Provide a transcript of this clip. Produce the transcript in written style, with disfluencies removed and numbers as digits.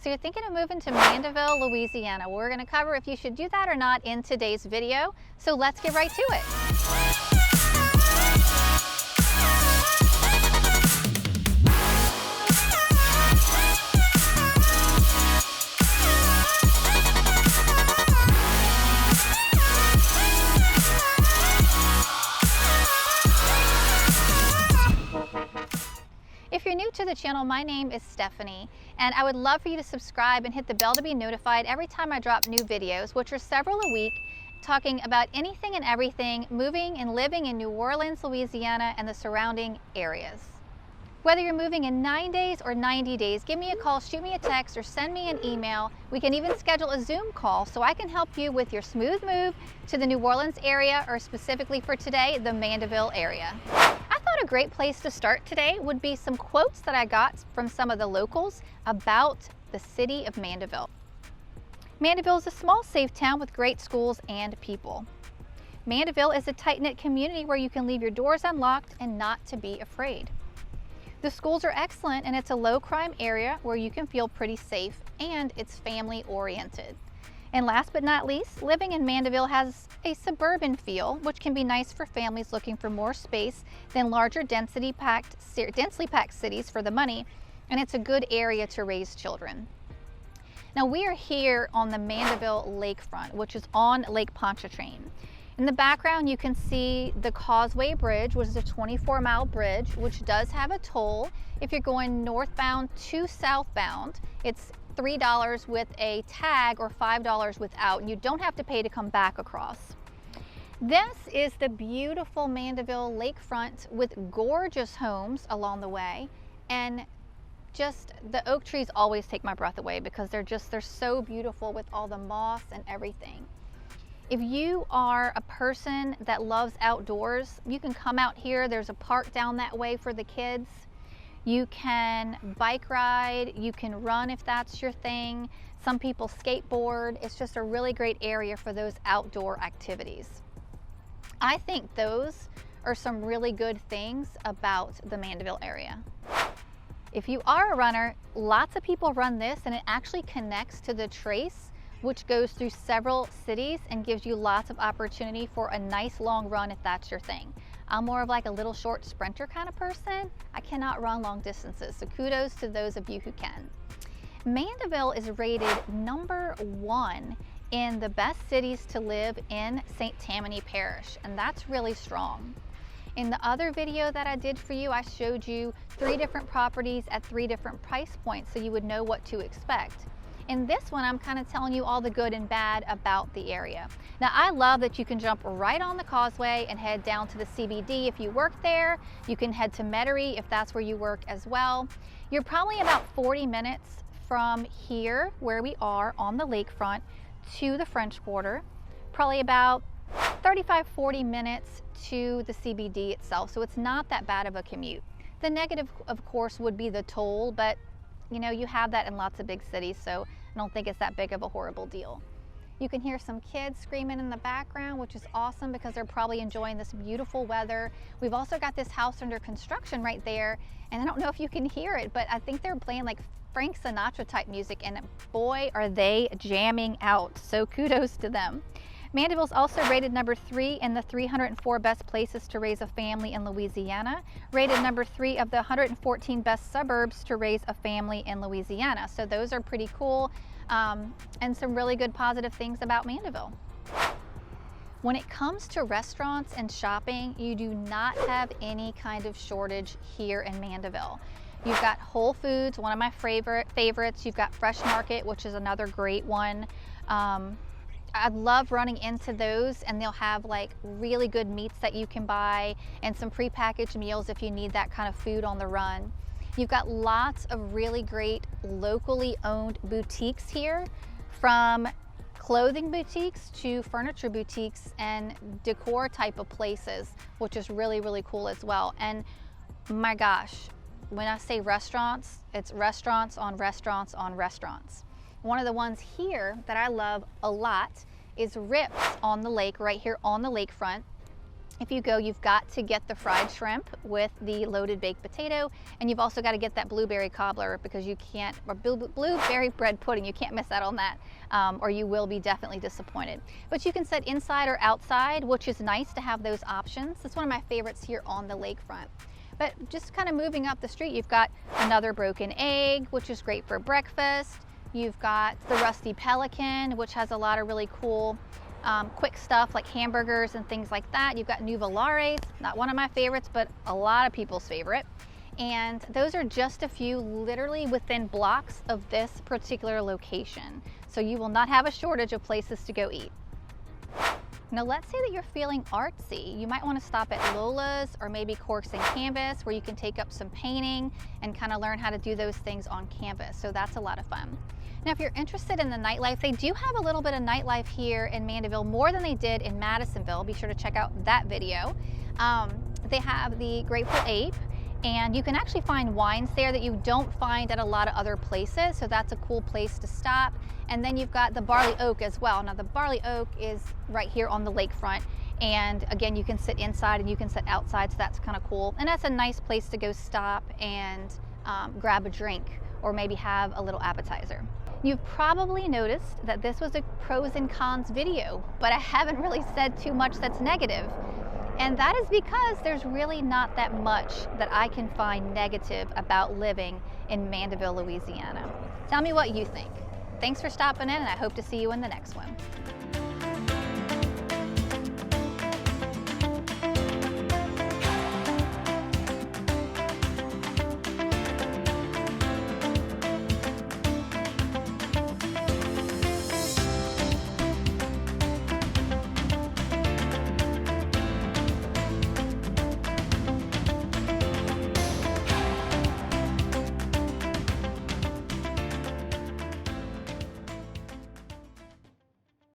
So you're thinking of moving to Mandeville, Louisiana. We're going to cover if you should do that or not in today's video. So let's get right to it. If you're new to the channel, my name is Stephanie, and I would love for you to subscribe and hit the bell to be notified every time I drop new videos, which are several a week, talking about anything and everything moving and living in New Orleans, Louisiana, and the surrounding areas. Whether you're moving in 9 days or 90 days, give me a call, shoot me a text, or send me an email. We can even schedule a Zoom call so I can help you with your smooth move to the New Orleans area, or specifically for today, the Mandeville area. I thought a great place to start today would be some quotes that I got from some of the locals about the city of Mandeville. Mandeville is a small, safe town with great schools and people. Mandeville is a tight-knit community where you can leave your doors unlocked and not to be afraid. The schools are excellent, and it's a low-crime area where you can feel pretty safe, and it's family-oriented. And last but not least, living in Mandeville has a suburban feel, which can be nice for families looking for more space than larger densely packed cities for the money, and it's a good area to raise children. Now we are here on the Mandeville Lakefront, which is on Lake Pontchartrain. In the background, you can see the Causeway Bridge, which is a 24-mile bridge, which does have a toll. If you're going northbound to southbound, it's $3 with a tag or $5 without, and you don't have to pay to come back across. This is the beautiful Mandeville Lakefront with gorgeous homes along the way, and just the oak trees always take my breath away because they're so beautiful with all the moss and everything. If you are a person that loves outdoors, you can come out here. There's a park down that way for the kids. You can bike ride, you can run if that's your thing. Some people skateboard. It's just a really great area for those outdoor activities. I think those are some really good things about the Mandeville area. If you are a runner, lots of people run this, and it actually connects to the Trace, which goes through several cities and gives you lots of opportunity for a nice long run if that's your thing. I'm more of like a little short sprinter kind of person. I cannot run long distances, so kudos to those of you who can. Mandeville is rated #1 in the best cities to live in St. Tammany Parish, and that's really strong. In the other video that I did for you, I showed you 3 different properties at 3 different price points so you would know what to expect. In this one, I'm kind of telling you all the good and bad about the area. Now, I love that you can jump right on the causeway and head down to the CBD if you work there. You can head to Metairie if that's where you work as well. You're probably about 40 minutes from here, where we are on the lakefront, to the French Quarter. Probably about 35-40 minutes to the CBD itself, so it's not that bad of a commute. The negative, of course, would be the toll, but you know, you have that in lots of big cities, so I don't think it's that big of a horrible deal. You can hear some kids screaming in the background, which is awesome because they're probably enjoying this beautiful weather. We've also got this house under construction right there, and I don't know if you can hear it, but I think they're playing like Frank Sinatra type music, and boy, are they jamming out, so kudos to them. Mandeville is also rated #3 in the 304 best places to raise a family in Louisiana, rated #3 of the 114 best suburbs to raise a family in Louisiana. So those are pretty cool, and some really good positive things about Mandeville. When it comes to restaurants and shopping, you do not have any kind of shortage here in Mandeville. You've got Whole Foods, one of my favorites. You've got Fresh Market, which is another great one. I love running into those, and they'll have like really good meats that you can buy and some prepackaged meals if you need that kind of food on the run. You've got lots of really great locally owned boutiques here, from clothing boutiques to furniture boutiques and decor type of places, which is really, really cool as well. And my gosh, when I say restaurants, it's restaurants on restaurants on restaurants. One of the ones here that I love a lot is Rips on the lake, right here on the lakefront. If you go, you've got to get the fried shrimp with the loaded baked potato, and you've also got to get that blueberry cobbler because you can't, or blueberry bread pudding, you can't miss out on that, or you will be definitely disappointed. But you can sit inside or outside, which is nice to have those options. It's one of my favorites here on the lakefront. But just kind of moving up the street, you've got another broken egg, which is great for breakfast. You've got the Rusty Pelican, which has a lot of really cool quick stuff like hamburgers and things like that. You've got Nuvolare, not one of my favorites, but a lot of people's favorite. And those are just a few literally within blocks of this particular location. So you will not have a shortage of places to go eat. Now let's say that you're feeling artsy. You might want to stop at Lola's or maybe Corks and Canvas, where you can take up some painting and kind of learn how to do those things on canvas. So that's a lot of fun. Now, if you're interested in the nightlife, they do have a little bit of nightlife here in Mandeville, more than they did in Madisonville. Be sure to check out that video. They have the Grateful Ape, and you can actually find wines there that you don't find at a lot of other places. So that's a cool place to stop. And then you've got the Barley Oak as well. Now the Barley Oak is right here on the lakefront. And again, you can sit inside and you can sit outside. So that's kind of cool. And that's a nice place to go stop and grab a drink or maybe have a little appetizer. You've probably noticed that this was a pros and cons video, but I haven't really said too much that's negative. And that is because there's really not that much that I can find negative about living in Mandeville, Louisiana. Tell me what you think. Thanks for stopping in, and I hope to see you in the next one.